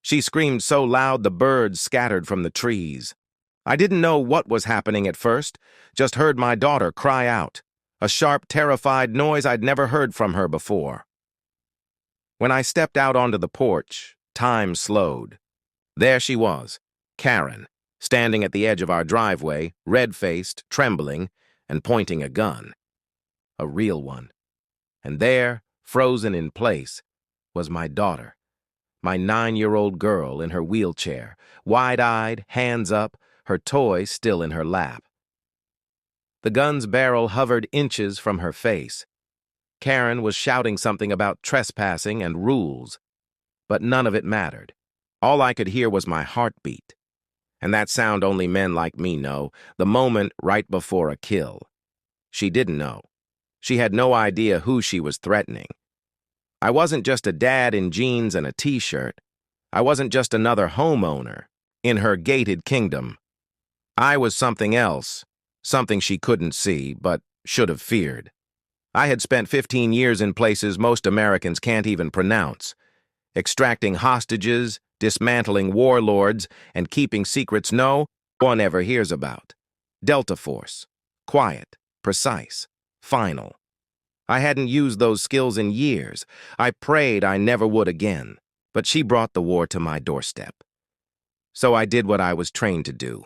She screamed so loud the birds scattered from the trees. I didn't know what was happening at first, just heard my daughter cry out, a sharp, terrified noise I'd never heard from her before. When I stepped out onto the porch, time slowed. There she was, Karen, standing at the edge of our driveway, red-faced, trembling, and pointing a gun. A real one. And there, frozen in place, was my daughter, my 9-year-old girl in her wheelchair, wide-eyed, hands up, her toy still in her lap. The gun's barrel hovered inches from her face. Karen was shouting something about trespassing and rules, but none of it mattered. All I could hear was my heartbeat. And that sound only men like me know, the moment right before a kill. She didn't know. She had no idea who she was threatening. I wasn't just a dad in jeans and a t-shirt. I wasn't just another homeowner in her gated kingdom. I was something else, something she couldn't see, but should have feared. I had spent 15 years in places most Americans can't even pronounce, extracting hostages, dismantling warlords, and keeping secrets no one ever hears about. Delta Force. Quiet, precise, final. I hadn't used those skills in years. I prayed I never would again, but she brought the war to my doorstep. So I did what I was trained to do.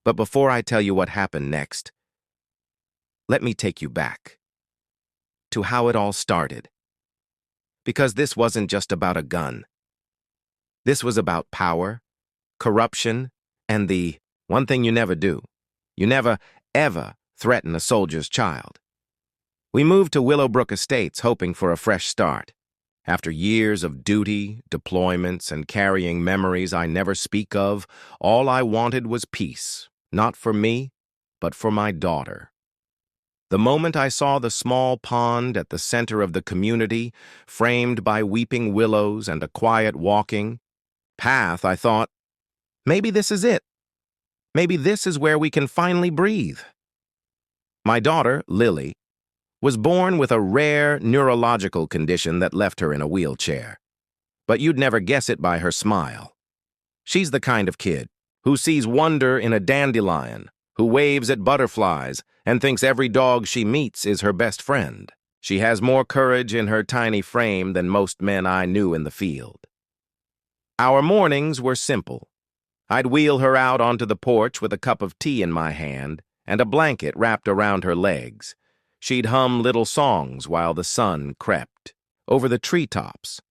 But before I tell you what happened next, let me take you back to how it all started. Because this wasn't just about a gun. This was about power, corruption, and the one thing you never do. You never, ever threaten a soldier's child. We moved to Willowbrook Estates hoping for a fresh start. After years of duty, deployments, and carrying memories I never speak of, all I wanted was peace, not for me, but for my daughter. The moment I saw the small pond at the center of the community, framed by weeping willows and a quiet walking path, I thought, maybe this is it. Maybe this is where we can finally breathe. My daughter, Lily, was born with a rare neurological condition that left her in a wheelchair. But you'd never guess it by her smile. She's the kind of kid who sees wonder in a dandelion, who waves at butterflies, and thinks every dog she meets is her best friend. She has more courage in her tiny frame than most men I knew in the field. Our mornings were simple. I'd wheel her out onto the porch with a cup of tea in my hand and a blanket wrapped around her legs. She'd hum little songs while the sun crept over the treetops.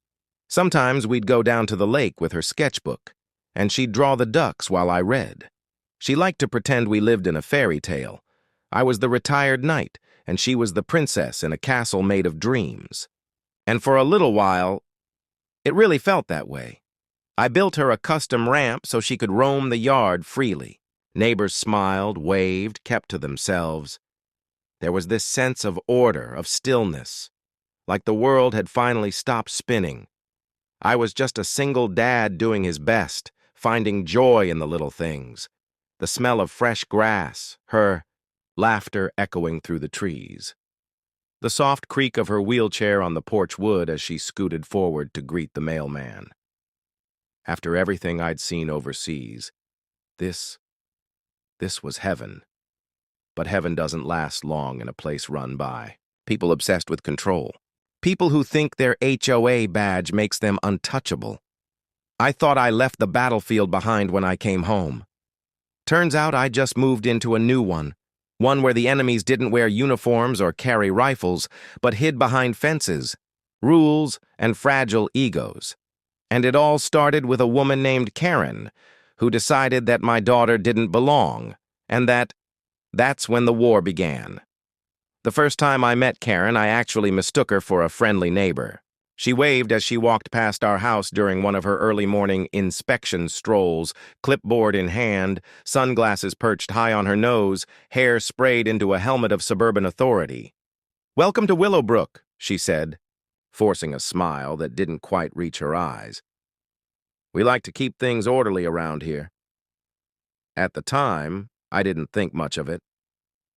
Sometimes we'd go down to the lake with her sketchbook, and she'd draw the ducks while I read. She liked to pretend we lived in a fairy tale. I was the retired knight, and she was the princess in a castle made of dreams. And for a little while, it really felt that way. I built her a custom ramp so she could roam the yard freely. Neighbors smiled, waved, kept to themselves. There was this sense of order, of stillness, like the world had finally stopped spinning. I was just a single dad doing his best, finding joy in the little things. The smell of fresh grass, her laughter echoing through the trees. The soft creak of her wheelchair on the porch wood as she scooted forward to greet the mailman. After everything I'd seen overseas, this was heaven. But heaven doesn't last long in a place run by people obsessed with control. People who think their HOA badge makes them untouchable. I thought I left the battlefield behind when I came home. Turns out I just moved into a new one where the enemies didn't wear uniforms or carry rifles, but hid behind fences, rules, and fragile egos. And it all started with a woman named Karen, who decided that my daughter didn't belong, and that's when the war began. The first time I met Karen, I actually mistook her for a friendly neighbor. She waved as she walked past our house during one of her early morning inspection strolls, clipboard in hand, sunglasses perched high on her nose, hair sprayed into a helmet of suburban authority. "Welcome to Willowbrook," she said, forcing a smile that didn't quite reach her eyes. "We like to keep things orderly around here." At the time, I didn't think much of it.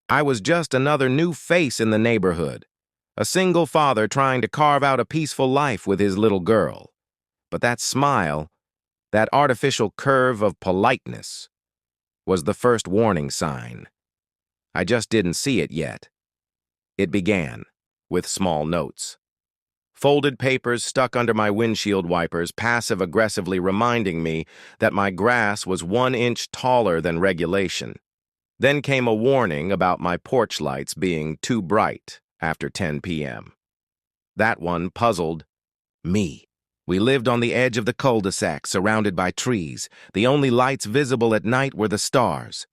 I was just another new face in the neighborhood, a single father trying to carve out a peaceful life with his little girl. But that smile, That artificial curve of politeness was the first warning sign. I just didn't see it yet. It began with small notes. Folded papers stuck under my windshield wipers, passive-aggressively reminding me that my grass was 1 inch taller than regulation. Then came a warning about my porch lights being too bright after 10 p.m. That one puzzled me. We lived on the edge of the cul-de-sac, surrounded by trees. The only lights visible at night were the stars.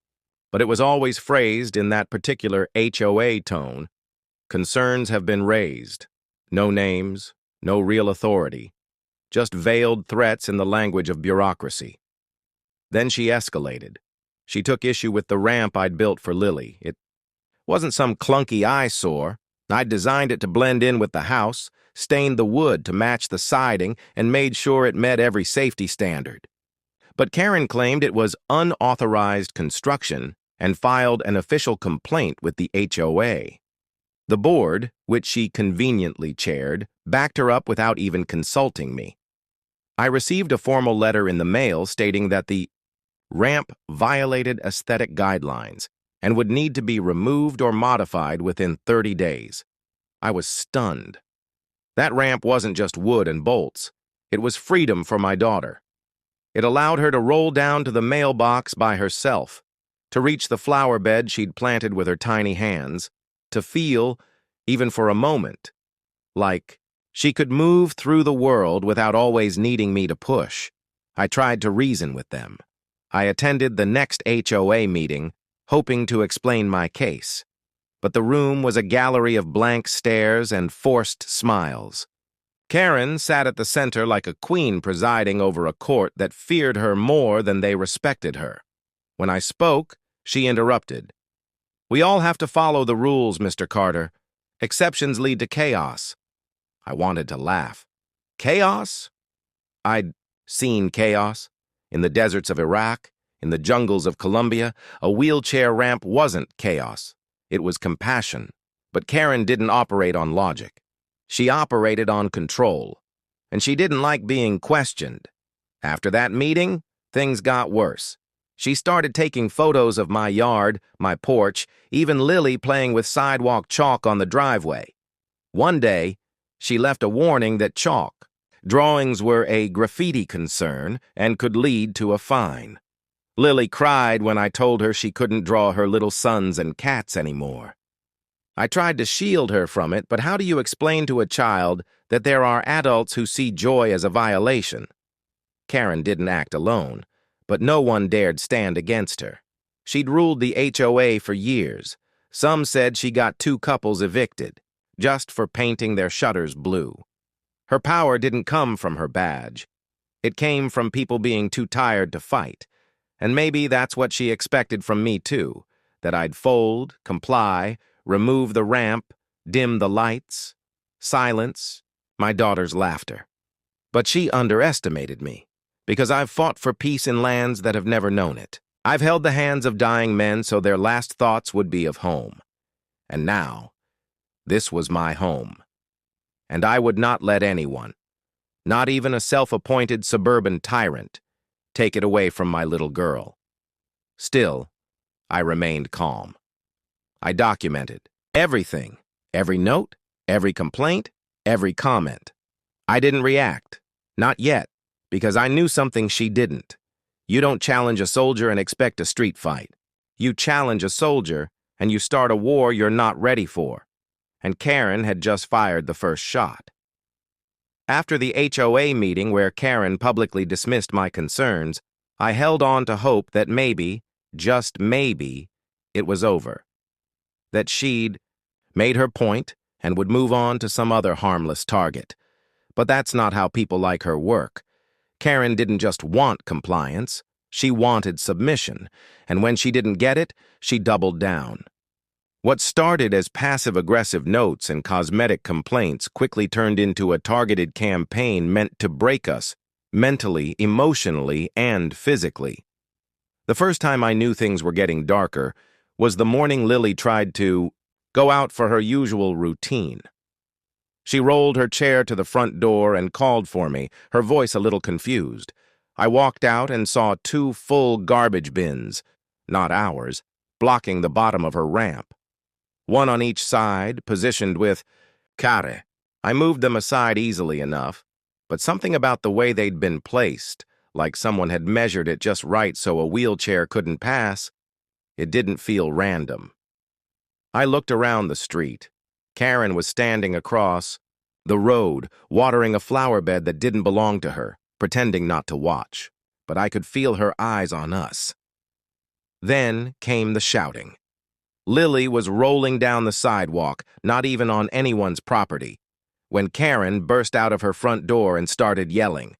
But it was always phrased in that particular HOA tone. Concerns have been raised. No names, no real authority. Just veiled threats in the language of bureaucracy. Then she escalated. She took issue with the ramp I'd built for Lily. It wasn't some clunky eyesore. I'd designed it to blend in with the house, stained the wood to match the siding, and made sure it met every safety standard. But Karen claimed it was unauthorized construction and filed an official complaint with the HOA. The board, which she conveniently chaired, backed her up without even consulting me. I received a formal letter in the mail stating that the ramp violated aesthetic guidelines and would need to be removed or modified within 30 days. I was stunned. That ramp wasn't just wood and bolts. It was freedom for my daughter. It allowed her to roll down to the mailbox by herself, to reach the flower bed she'd planted with her tiny hands, to feel, even for a moment, like she could move through the world without always needing me to push. I tried to reason with them. I attended the next HOA meeting, hoping to explain my case. But the room was a gallery of blank stares and forced smiles. Karen sat at the center like a queen presiding over a court that feared her more than they respected her. When I spoke, she interrupted. "We all have to follow the rules, Mr. Carter. Exceptions lead to chaos." I wanted to laugh. Chaos? I'd seen chaos. In the deserts of Iraq, in the jungles of Colombia, a wheelchair ramp wasn't chaos. It was compassion. But Karen didn't operate on logic. She operated on control. And she didn't like being questioned. After that meeting, things got worse. She started taking photos of my yard, my porch, even Lily playing with sidewalk chalk on the driveway. One day, she left a warning that chalk drawings were a graffiti concern and could lead to a fine. Lily cried when I told her she couldn't draw her little sons and cats anymore. I tried to shield her from it, but how do you explain to a child that there are adults who see joy as a violation? Karen didn't act alone, but no one dared stand against her. She'd ruled the HOA for years. Some said she got 2 couples evicted, just for painting their shutters blue. Her power didn't come from her badge. It came from people being too tired to fight. And maybe that's what she expected from me too, that I'd fold, comply, remove the ramp, dim the lights, silence my daughter's laughter. But she underestimated me, because I've fought for peace in lands that have never known it. I've held the hands of dying men so their last thoughts would be of home. And now, this was my home. And I would not let anyone, not even a self-appointed suburban tyrant, take it away from my little girl. Still, I remained calm. I documented everything, every note, every complaint, every comment. I didn't react, not yet, because I knew something she didn't. You don't challenge a soldier and expect a street fight. You challenge a soldier and you start a war you're not ready for. And Karen had just fired the first shot. After the HOA meeting where Karen publicly dismissed my concerns, I held on to hope that maybe, just maybe, it was over. That she'd made her point and would move on to some other harmless target. But that's not how people like her work. Karen didn't just want compliance, she wanted submission, and when she didn't get it, she doubled down. What started as passive-aggressive notes and cosmetic complaints quickly turned into a targeted campaign meant to break us, mentally, emotionally, and physically. The first time I knew things were getting darker was the morning Lily tried to go out for her usual routine. She rolled her chair to the front door and called for me, her voice a little confused. I walked out and saw 2 full garbage bins, not ours, blocking the bottom of her ramp. One on each side, positioned with Kare. I moved them aside easily enough, but something about the way they'd been placed, like someone had measured it just right so a wheelchair couldn't pass, it didn't feel random. I looked around the street. Karen was standing across the road, watering a flower bed that didn't belong to her, pretending not to watch, but I could feel her eyes on us. Then came the shouting. Lily was rolling down the sidewalk, not even on anyone's property, when Karen burst out of her front door and started yelling,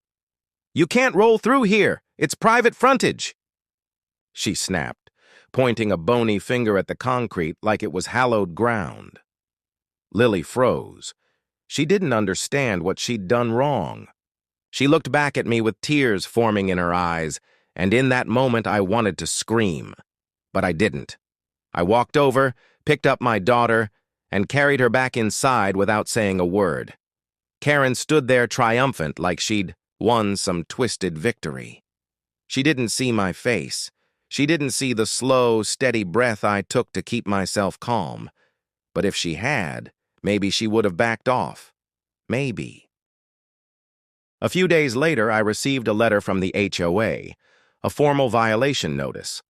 "You can't roll through here! It's private frontage!" She snapped, pointing a bony finger at the concrete like it was hallowed ground. Lily froze. She didn't understand what she'd done wrong. She looked back at me with tears forming in her eyes, and in that moment I wanted to scream. But I didn't. I walked over, picked up my daughter, and carried her back inside without saying a word. Karen stood there triumphant like she'd won some twisted victory. She didn't see my face. She didn't see the slow, steady breath I took to keep myself calm. But if she had, maybe she would have backed off. Maybe. A few days later, I received a letter from the HOA, a formal violation notice.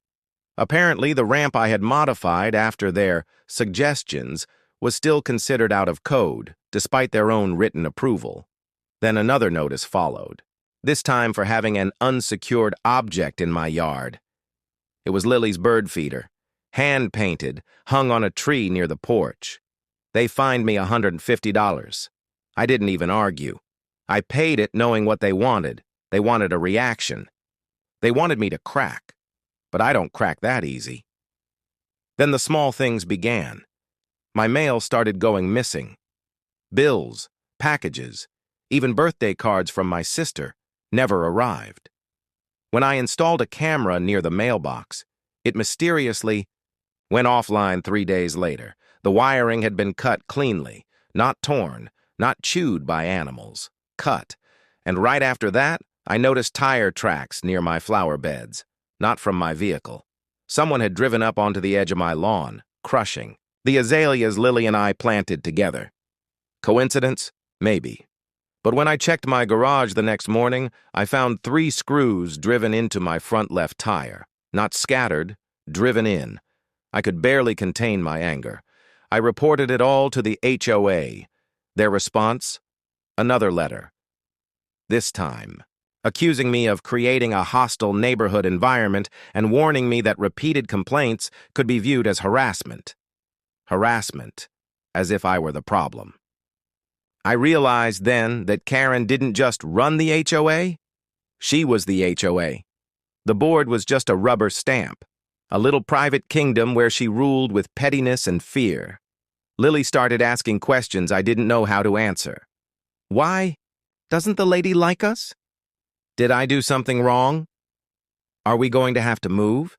Apparently, the ramp I had modified after their suggestions was still considered out of code, despite their own written approval. Then another notice followed, this time for having an unsecured object in my yard. It was Lily's bird feeder, hand-painted, hung on a tree near the porch. They fined me $150. I didn't even argue. I paid it knowing what they wanted. They wanted a reaction. They wanted me to crack. But I don't crack that easy. Then the small things began. My mail started going missing. Bills, packages, even birthday cards from my sister never arrived. When I installed a camera near the mailbox, it mysteriously went offline 3 days later. The wiring had been cut cleanly, not torn, not chewed by animals, cut. And right after that, I noticed tire tracks near my flower beds. Not from my vehicle. Someone had driven up onto the edge of my lawn, crushing the azaleas Lily and I planted together. Coincidence? Maybe. But when I checked my garage the next morning, I found 3 screws driven into my front left tire. Not scattered, driven in. I could barely contain my anger. I reported it all to the HOA. Their response? Another letter. This time, accusing me of creating a hostile neighborhood environment and warning me that repeated complaints could be viewed as harassment. Harassment, as if I were the problem. I realized then that Karen didn't just run the HOA. She was the HOA. The board was just a rubber stamp, a little private kingdom where she ruled with pettiness and fear. Lily started asking questions I didn't know how to answer. Why? Doesn't the lady like us? Did I do something wrong? Are we going to have to move?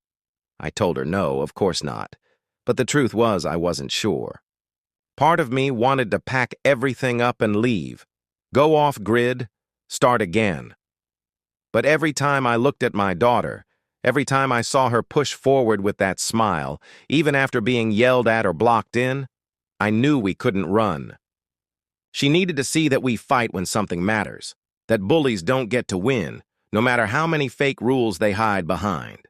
I told her no, of course not. But the truth was I wasn't sure. Part of me wanted to pack everything up and leave, go off-grid, start again. But every time I looked at my daughter, every time I saw her push forward with that smile, even after being yelled at or blocked in, I knew we couldn't run. She needed to see that we fight when something matters. That bullies don't get to win, no matter how many fake rules they hide behind.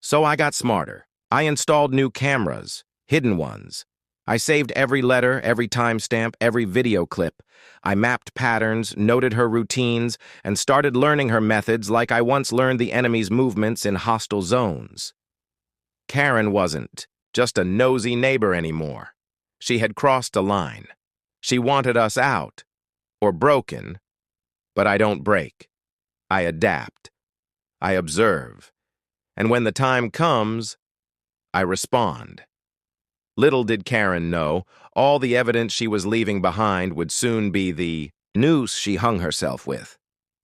So I got smarter. I installed new cameras, hidden ones. I saved every letter, every timestamp, every video clip. I mapped patterns, noted her routines, and started learning her methods like I once learned the enemy's movements in hostile zones. Karen wasn't just a nosy neighbor anymore. She had crossed a line. She wanted us out, or broken. But I don't break. I adapt. I observe. And when the time comes, I respond. Little did Karen know, all the evidence she was leaving behind would soon be the noose she hung herself with.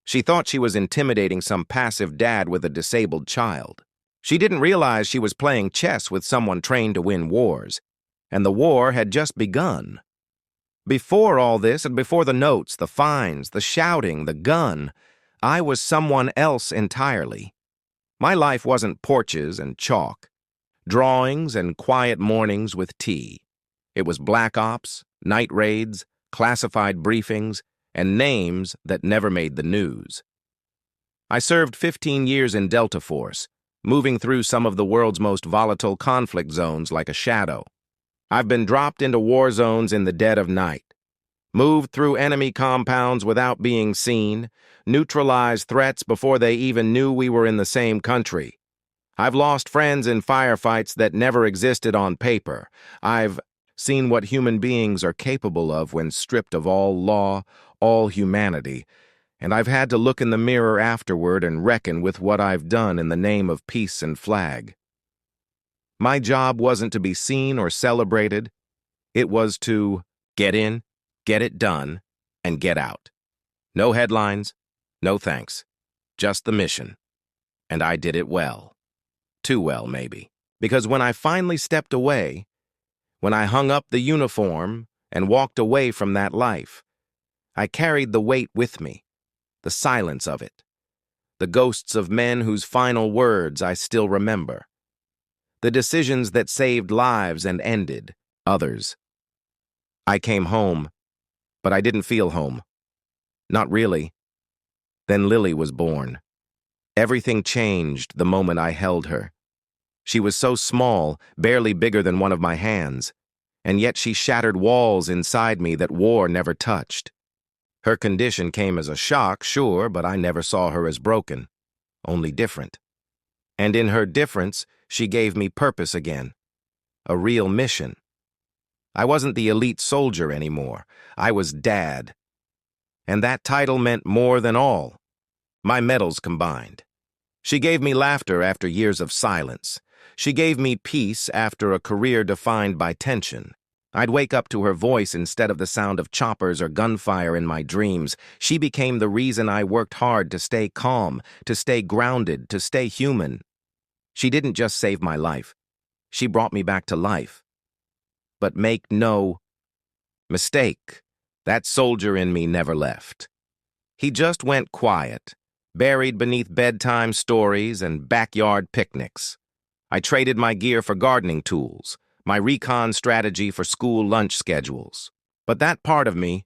She thought she was intimidating some passive dad with a disabled child. She didn't realize she was playing chess with someone trained to win wars, and the war had just begun. Before all this, and before the notes, the fines, the shouting, the gun, I was someone else entirely. My life wasn't porches and chalk, drawings and quiet mornings with tea. It was black ops, night raids, classified briefings, and names that never made the news. I served 15 years in Delta Force, moving through some of the world's most volatile conflict zones like a shadow. I've been dropped into war zones in the dead of night, moved through enemy compounds without being seen, neutralized threats before they even knew we were in the same country. I've lost friends in firefights that never existed on paper. I've seen what human beings are capable of when stripped of all law, all humanity, and I've had to look in the mirror afterward and reckon with what I've done in the name of peace and flag. My job wasn't to be seen or celebrated. It was to get in, get it done, and get out. No headlines, no thanks, just the mission. And I did it well. Too well, maybe. Because when I finally stepped away, when I hung up the uniform and walked away from that life, I carried the weight with me, the silence of it, the ghosts of men whose final words I still remember, the decisions that saved lives and ended others. I came home, but I didn't feel home. Not really. Then Lily was born. Everything changed the moment I held her. She was so small, barely bigger than one of my hands, and yet she shattered walls inside me that war never touched. Her condition came as a shock, sure, but I never saw her as broken, only different. And in her difference, she gave me purpose again, a real mission. I wasn't the elite soldier anymore. I was Dad. And that title meant more than all, my medals combined. She gave me laughter after years of silence. She gave me peace after a career defined by tension. I'd wake up to her voice instead of the sound of choppers or gunfire in my dreams. She became the reason I worked hard to stay calm, to stay grounded, to stay human. She didn't just save my life. She brought me back to life. But make no mistake, that soldier in me never left. He just went quiet, buried beneath bedtime stories and backyard picnics. I traded my gear for gardening tools, my recon strategy for school lunch schedules. But that part of me,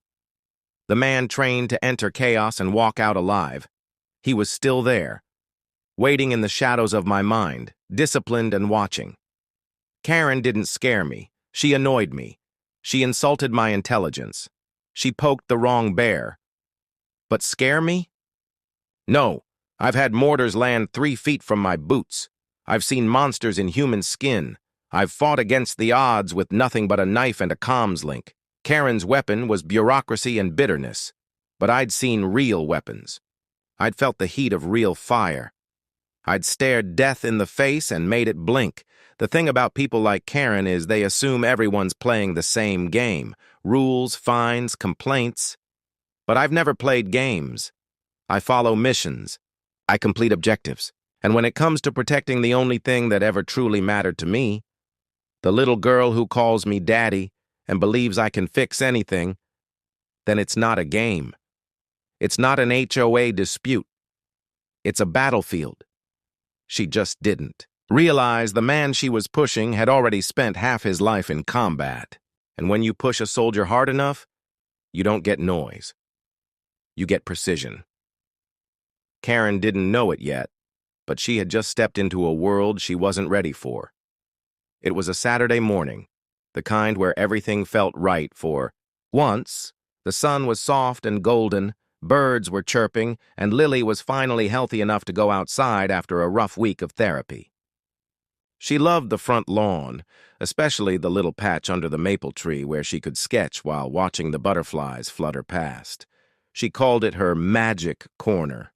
the man trained to enter chaos and walk out alive, he was still there, waiting in the shadows of my mind, disciplined and watching. Karen didn't scare me. She annoyed me. She insulted my intelligence. She poked the wrong bear. But scare me? No. I've had mortars land 3 feet from my boots. I've seen monsters in human skin. I've fought against the odds with nothing but a knife and a comms link. Karen's weapon was bureaucracy and bitterness. But I'd seen real weapons. I'd felt the heat of real fire. I'd stared death in the face and made it blink. The thing about people like Karen is they assume everyone's playing the same game. Rules, fines, complaints. But I've never played games. I follow missions. I complete objectives. And when it comes to protecting the only thing that ever truly mattered to me, the little girl who calls me daddy and believes I can fix anything, then it's not a game. It's not an HOA dispute. It's a battlefield. She just didn't realize the man she was pushing had already spent half his life in combat. And when you push a soldier hard enough, you don't get noise. You get precision. Karen didn't know it yet, but she had just stepped into a world she wasn't ready for. It was a Saturday morning, the kind where everything felt right for once. The sun was soft and golden, birds were chirping, and Lily was finally healthy enough to go outside after a rough week of therapy. She loved the front lawn, especially the little patch under the maple tree where she could sketch while watching the butterflies flutter past. She called it her magic corner.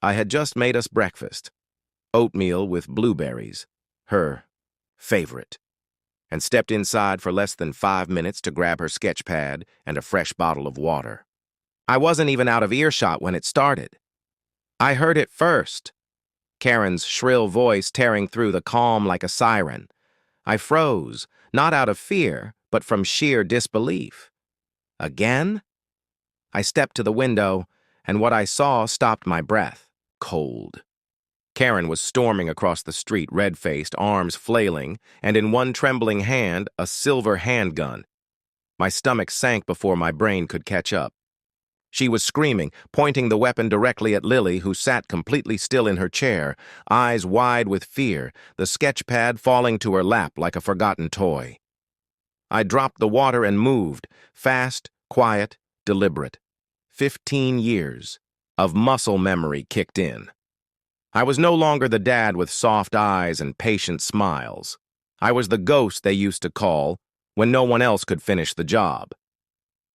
I had just made us breakfast, oatmeal with blueberries, her favorite, and stepped inside for less than 5 minutes to grab her sketch pad and a fresh bottle of water. I wasn't even out of earshot when it started. I heard it first, Karen's shrill voice tearing through the calm like a siren. I froze, not out of fear, but from sheer disbelief. Again? I stepped to the window, and what I saw stopped my breath. Cold. Karen was storming across the street, red-faced, arms flailing, and in one trembling hand, a silver handgun. My stomach sank before my brain could catch up. She was screaming, pointing the weapon directly at Lily, who sat completely still in her chair, eyes wide with fear, the sketch pad falling to her lap like a forgotten toy. I dropped the water and moved, fast, quiet, deliberate. 15 years of muscle memory kicked in. I was no longer the dad with soft eyes and patient smiles. I was the ghost they used to call when no one else could finish the job.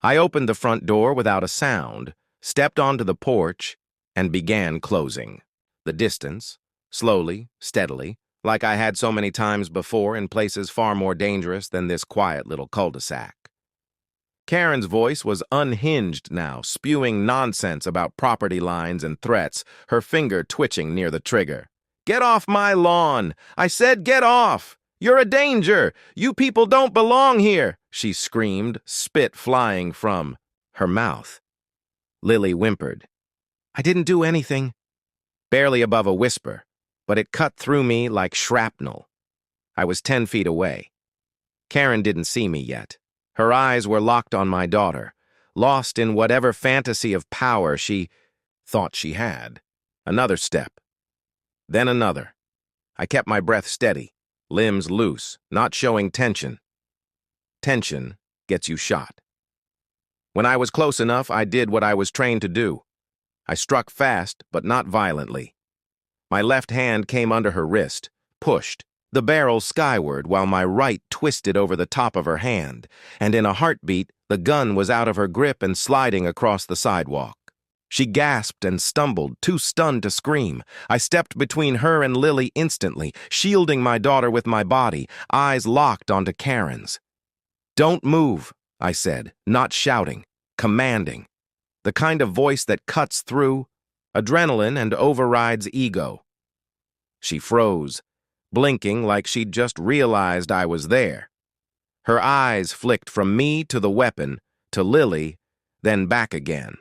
I opened the front door without a sound, stepped onto the porch, and began closing. The distance, slowly, steadily, like I had so many times before in places far more dangerous than this quiet little cul-de-sac. Karen's voice was unhinged now, spewing nonsense about property lines and threats, her finger twitching near the trigger. "Get off my lawn! I said get off! You're a danger! You people don't belong here!" she screamed, spit flying from her mouth. Lily whimpered. "I didn't do anything." Barely above a whisper, but it cut through me like shrapnel. I was 10 feet away. Karen didn't see me yet. Her eyes were locked on my daughter, lost in whatever fantasy of power she thought she had. Another step. Then another. I kept my breath steady, limbs loose, not showing tension. Tension gets you shot. When I was close enough, I did what I was trained to do. I struck fast, but not violently. My left hand came under her wrist, pushed, the barrel skyward while my right twisted over the top of her hand, and in a heartbeat, the gun was out of her grip and sliding across the sidewalk. She gasped and stumbled, too stunned to scream. I stepped between her and Lily instantly, shielding my daughter with my body, eyes locked onto Karen's. "Don't move," I said, not shouting, commanding. The kind of voice that cuts through adrenaline and overrides ego. She froze, blinking like she'd just realized I was there. Her eyes flicked from me to the weapon, to Lily, then back again.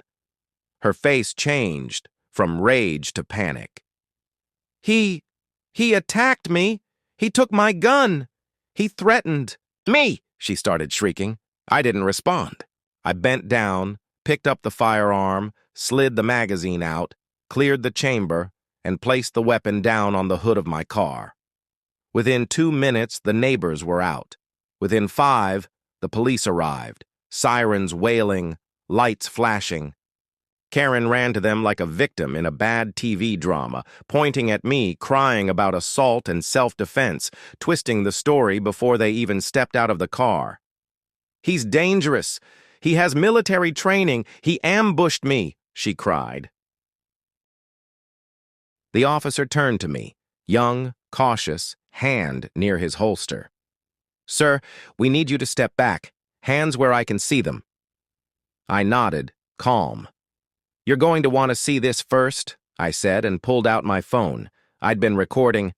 Her face changed from rage to panic. He attacked me. He took my gun. He threatened me," she started shrieking. I didn't respond. I bent down, picked up the firearm, slid the magazine out, cleared the chamber, and placed the weapon down on the hood of my car. Within 2 minutes, the neighbors were out. Within 5, the police arrived, sirens wailing, lights flashing. Karen ran to them like a victim in a bad TV drama, pointing at me, crying about assault and self-defense, twisting the story before they even stepped out of the car. "He's dangerous. He has military training. He ambushed me," she cried. The officer turned to me, young, cautious, hand near his holster. "Sir, we need you to step back. Hands where I can see them." I nodded, calm. "You're going to want to see this first," I said, and pulled out my phone. I'd been recording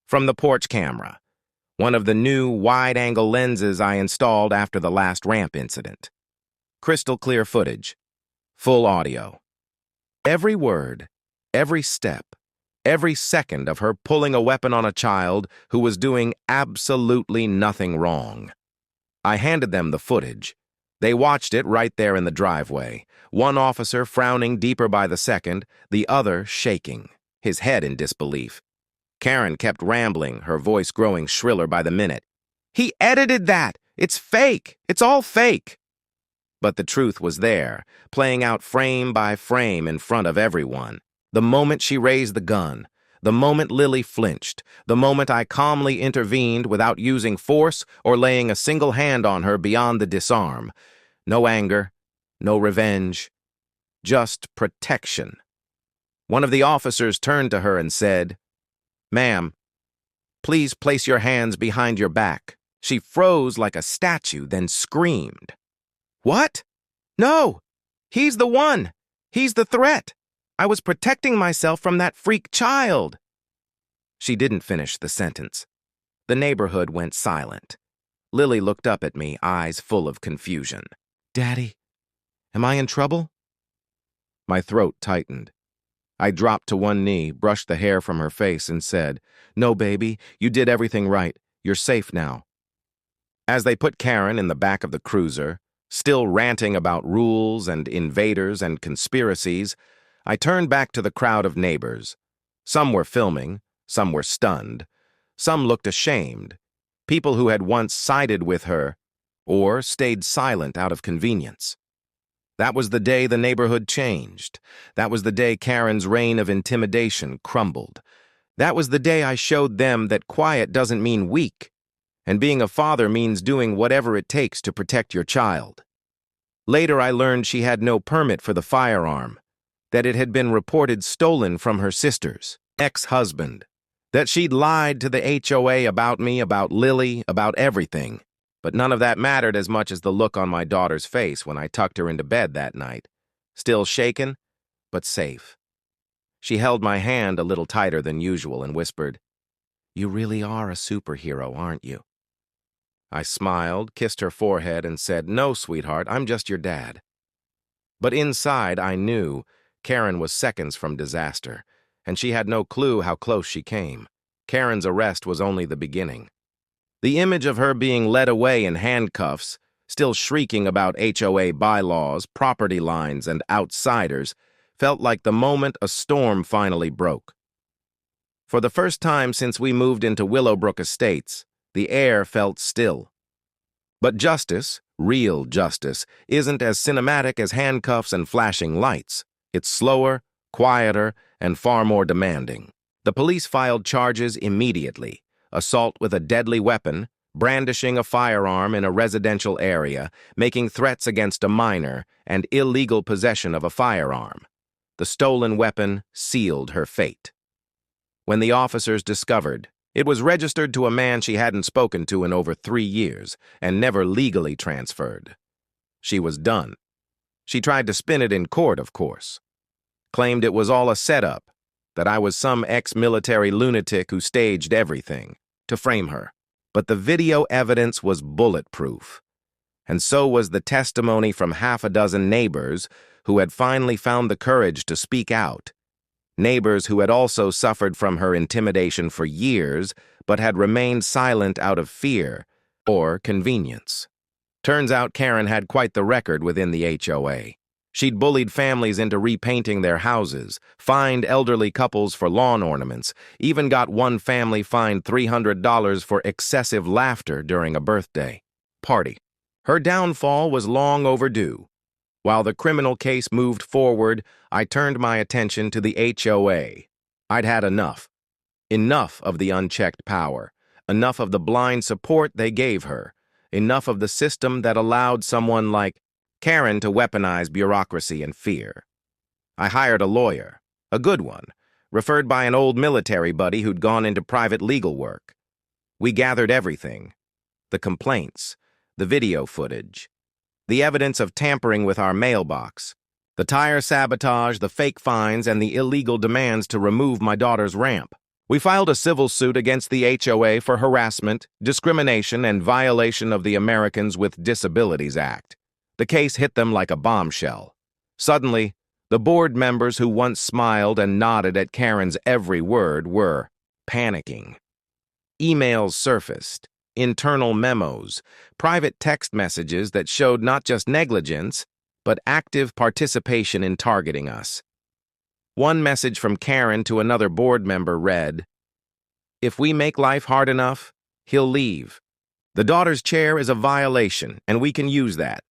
from the porch camera, one of the new wide-angle lenses I installed after the last ramp incident. Crystal clear footage, full audio. Every word, every step, every second of her pulling a weapon on a child who was doing absolutely nothing wrong. I handed them the footage. They watched it right there in the driveway, one officer frowning deeper by the second, the other shaking, his head in disbelief. Karen kept rambling, her voice growing shriller by the minute. "He edited that! It's fake! It's all fake!" But the truth was there, playing out frame by frame in front of everyone. The moment she raised the gun, the moment Lily flinched, the moment I calmly intervened without using force or laying a single hand on her beyond the disarm. No anger, no revenge, just protection. One of the officers turned to her and said, "Ma'am, please place your hands behind your back." She froze like a statue, then screamed. "What? No! He's the one! He's the threat! I was protecting myself from that freak child." She didn't finish the sentence. The neighborhood went silent. Lily looked up at me, eyes full of confusion. "Daddy, am I in trouble?" My throat tightened. I dropped to one knee, brushed the hair from her face, and said, "No, baby, you did everything right. You're safe now." As they put Karen in the back of the cruiser, still ranting about rules and invaders and conspiracies, I turned back to the crowd of neighbors. Some were filming, some were stunned, some looked ashamed, people who had once sided with her or stayed silent out of convenience. That was the day the neighborhood changed. That was the day Karen's reign of intimidation crumbled. That was the day I showed them that quiet doesn't mean weak, and being a father means doing whatever it takes to protect your child. Later, I learned she had no permit for the firearm, that it had been reported stolen from her sister's ex-husband, that she'd lied to the HOA about me, about Lily, about everything. But none of that mattered as much as the look on my daughter's face when I tucked her into bed that night. Still shaken, but safe. She held my hand a little tighter than usual and whispered, "You really are a superhero, aren't you?" I smiled, kissed her forehead, and said, "No, sweetheart, I'm just your dad." But inside, I knew Karen was seconds from disaster, and she had no clue how close she came. Karen's arrest was only the beginning. The image of her being led away in handcuffs, still shrieking about HOA bylaws, property lines, and outsiders, felt like the moment a storm finally broke. For the first time since we moved into Willowbrook Estates, the air felt still. But justice, real justice, isn't as cinematic as handcuffs and flashing lights. It's slower, quieter, and far more demanding. The police filed charges immediately. Assault with a deadly weapon, brandishing a firearm in a residential area, making threats against a minor, and illegal possession of a firearm. The stolen weapon sealed her fate. When the officers discovered, it was registered to a man she hadn't spoken to in over 3 years and never legally transferred. She was done. She tried to spin it in court, of course. Claimed it was all a setup, that I was some ex-military lunatic who staged everything to frame her. But the video evidence was bulletproof. And so was the testimony from half a dozen neighbors who had finally found the courage to speak out. Neighbors who had also suffered from her intimidation for years, but had remained silent out of fear or convenience. Turns out Karen had quite the record within the HOA. She'd bullied families into repainting their houses, fined elderly couples for lawn ornaments, even got one family fined $300 for excessive laughter during a birthday party. Her downfall was long overdue. While the criminal case moved forward, I turned my attention to the HOA. I'd had enough. Enough of the unchecked power. Enough of the blind support they gave her. Enough of the system that allowed someone like Karen to weaponize bureaucracy and fear. I hired a lawyer, a good one, referred by an old military buddy who'd gone into private legal work. We gathered everything: the complaints, the video footage, the evidence of tampering with our mailbox, the tire sabotage, the fake fines, and the illegal demands to remove my daughter's ramp. We filed a civil suit against the HOA for harassment, discrimination, and violation of the Americans with Disabilities Act. The case hit them like a bombshell. Suddenly, the board members who once smiled and nodded at Karen's every word were panicking. Emails surfaced, internal memos, private text messages that showed not just negligence, but active participation in targeting us. One message from Karen to another board member read, "If we make life hard enough, he'll leave. The daughter's chair is a violation, and we can use that."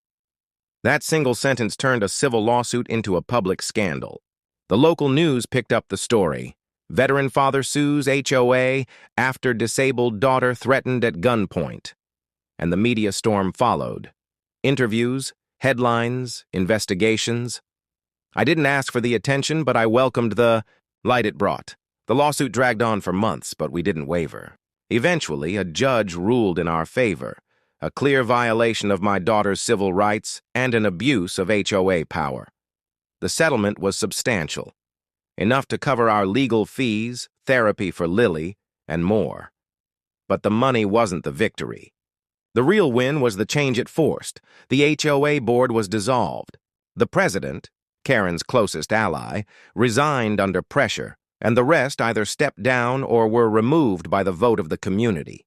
That single sentence turned a civil lawsuit into a public scandal. The local news picked up the story. Veteran father sues HOA after disabled daughter threatened at gunpoint. And the media storm followed. Interviews, headlines, investigations. I didn't ask for the attention, but I welcomed the light it brought. The lawsuit dragged on for months, but we didn't waver. Eventually, a judge ruled in our favor. A clear violation of my daughter's civil rights and an abuse of HOA power. The settlement was substantial, enough to cover our legal fees, therapy for Lily, and more. But the money wasn't the victory. The real win was the change it forced. The HOA board was dissolved. The president, Karen's closest ally, resigned under pressure, and the rest either stepped down or were removed by the vote of the community.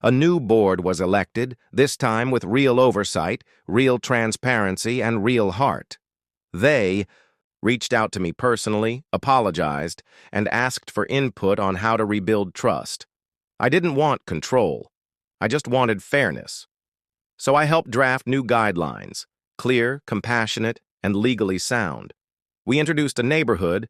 A new board was elected, this time with real oversight, real transparency, and real heart. They reached out to me personally, apologized, and asked for input on how to rebuild trust. I didn't want control. I just wanted fairness. So I helped draft new guidelines, clear, compassionate, and legally sound. We introduced a neighborhood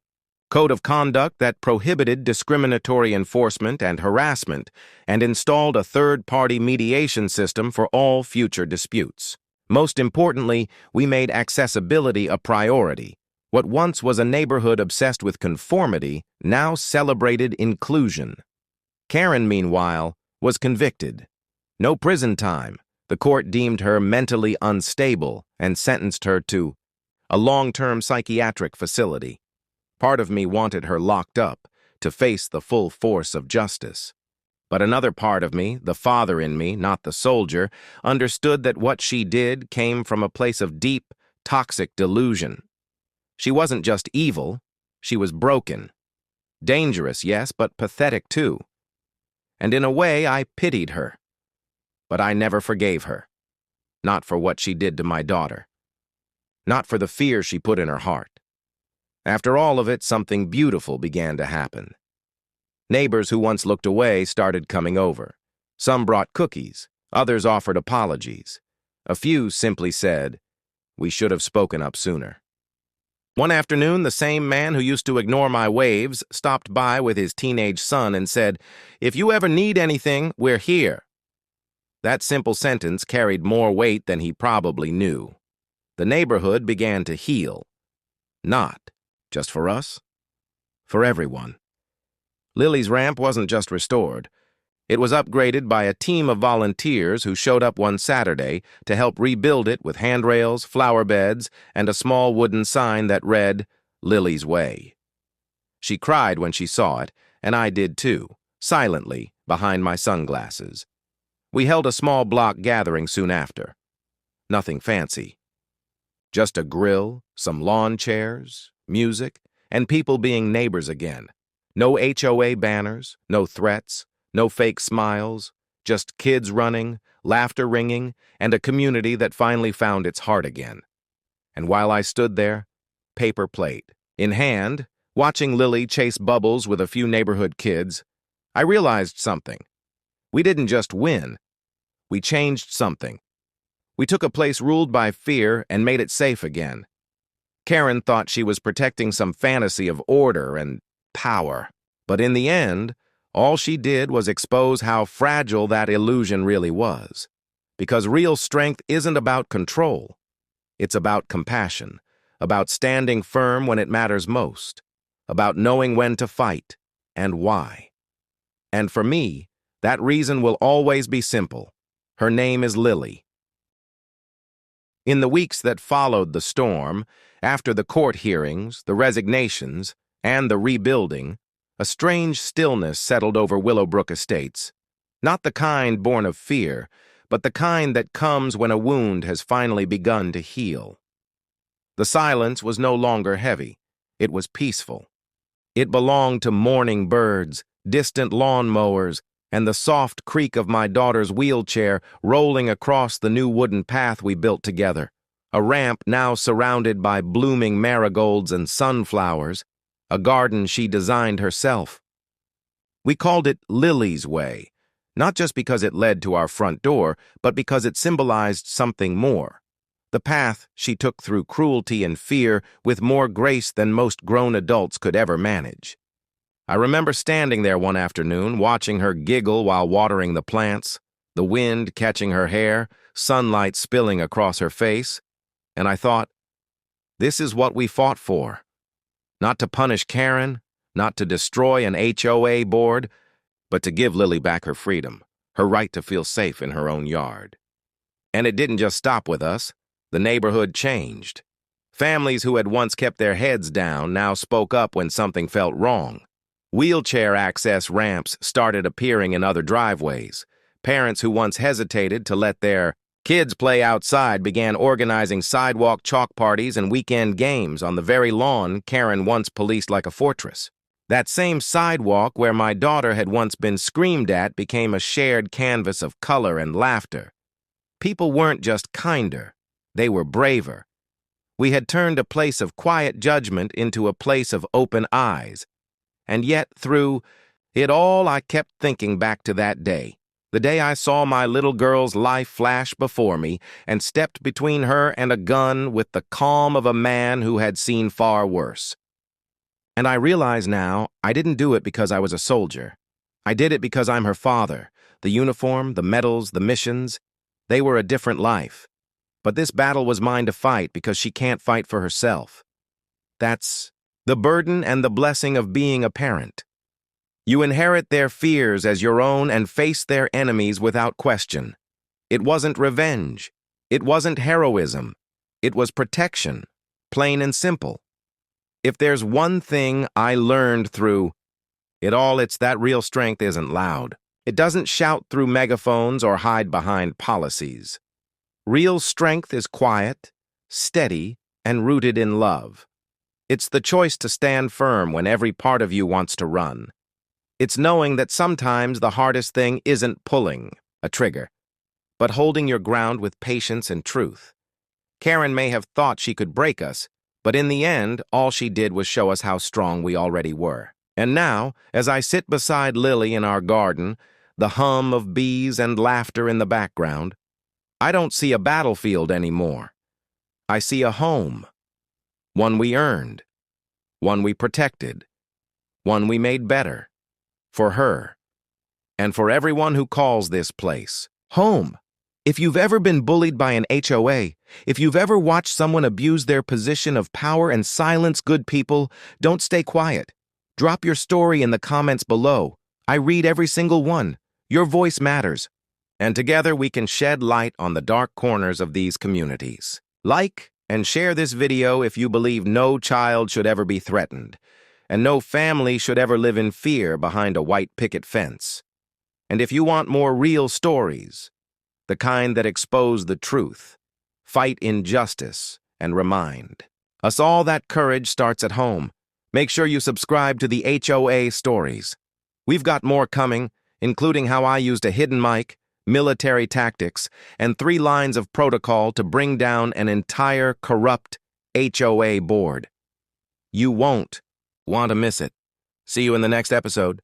code of conduct that prohibited discriminatory enforcement and harassment and installed a third-party mediation system for all future disputes. Most importantly, we made accessibility a priority. What once was a neighborhood obsessed with conformity now celebrated inclusion. Karen, meanwhile, was convicted. No prison time. The court deemed her mentally unstable and sentenced her to a long-term psychiatric facility. Part of me wanted her locked up to face the full force of justice. But another part of me, the father in me, not the soldier, understood that what she did came from a place of deep, toxic delusion. She wasn't just evil, she was broken. Dangerous, yes, but pathetic too. And in a way, I pitied her. But I never forgave her. Not for what she did to my daughter. Not for the fear she put in her heart. After all of it, something beautiful began to happen. Neighbors who once looked away started coming over. Some brought cookies, others offered apologies. A few simply said, "We should have spoken up sooner." One afternoon, the same man who used to ignore my waves stopped by with his teenage son and said, "If you ever need anything, we're here." That simple sentence carried more weight than he probably knew. The neighborhood began to heal. Not just for us, for everyone. Lily's ramp wasn't just restored. It was upgraded by a team of volunteers who showed up one Saturday to help rebuild it with handrails, flower beds, and a small wooden sign that read, "Lily's Way." She cried when she saw it, and I did too, silently, behind my sunglasses. We held a small block gathering soon after. Nothing fancy. Just a grill, some lawn chairs, music, and people being neighbors again. No HOA banners, no threats, no fake smiles, just kids running, laughter ringing, and a community that finally found its heart again. And while I stood there, paper plate in hand, watching Lily chase bubbles with a few neighborhood kids, I realized something. We didn't just win. We changed something. We took a place ruled by fear and made it safe again. Karen thought she was protecting some fantasy of order and power. But in the end, all she did was expose how fragile that illusion really was. Because real strength isn't about control. It's about compassion, about standing firm when it matters most, about knowing when to fight and why. And for me, that reason will always be simple. Her name is Lily. In the weeks that followed the storm, after the court hearings, the resignations, and the rebuilding, a strange stillness settled over Willowbrook Estates. Not the kind born of fear, but the kind that comes when a wound has finally begun to heal. The silence was no longer heavy. It was peaceful. It belonged to mourning birds, distant lawn mowers, and the soft creak of my daughter's wheelchair rolling across the new wooden path we built together, a ramp now surrounded by blooming marigolds and sunflowers, a garden she designed herself. We called it Lily's Way, not just because it led to our front door, but because it symbolized something more. The path she took through cruelty and fear with more grace than most grown adults could ever manage. I remember standing there one afternoon, watching her giggle while watering the plants, the wind catching her hair, sunlight spilling across her face, and I thought, this is what we fought for. Not to punish Karen, not to destroy an HOA board, but to give Lily back her freedom, her right to feel safe in her own yard. And it didn't just stop with us. The neighborhood changed. Families who had once kept their heads down now spoke up when something felt wrong. Wheelchair access ramps started appearing in other driveways. Parents who once hesitated to let their Kids play outside began organizing sidewalk chalk parties and weekend games on the very lawn Karen once policed like a fortress. That same sidewalk where my daughter had once been screamed at became a shared canvas of color and laughter. People weren't just kinder, they were braver. We had turned a place of quiet judgment into a place of open eyes. And yet, through it all, I kept thinking back to that day. The day I saw my little girl's life flash before me and stepped between her and a gun with the calm of a man who had seen far worse. And I realize now I didn't do it because I was a soldier. I did it because I'm her father. The uniform, the medals, the missions, they were a different life. But this battle was mine to fight because she can't fight for herself. That's the burden and the blessing of being a parent. You inherit their fears as your own and face their enemies without question. It wasn't revenge. It wasn't heroism. It was protection, plain and simple. If there's one thing I learned through it all, it's that real strength isn't loud. It doesn't shout through megaphones or hide behind policies. Real strength is quiet, steady, and rooted in love. It's the choice to stand firm when every part of you wants to run. It's knowing that sometimes the hardest thing isn't pulling a trigger, but holding your ground with patience and truth. Karen may have thought she could break us, but in the end, all she did was show us how strong we already were. And now, as I sit beside Lily in our garden, the hum of bees and laughter in the background, I don't see a battlefield anymore. I see a home. One we earned. One we protected. One we made better. For her. And for everyone who calls this place home. If you've ever been bullied by an HOA, if you've ever watched someone abuse their position of power and silence good people, don't stay quiet. Drop your story in the comments below. I read every single one. Your voice matters. And together we can shed light on the dark corners of these communities. Like and share this video if you believe no child should ever be threatened, and no family should ever live in fear behind a white picket fence. And if you want more real stories, the kind that expose the truth, fight injustice, and remind us all that courage starts at home, make sure you subscribe to the HOA stories. We've got more coming, including how I used a hidden mic, military tactics, and 3 lines of protocol to bring down an entire corrupt HOA board. You won't want to miss it. See you in the next episode.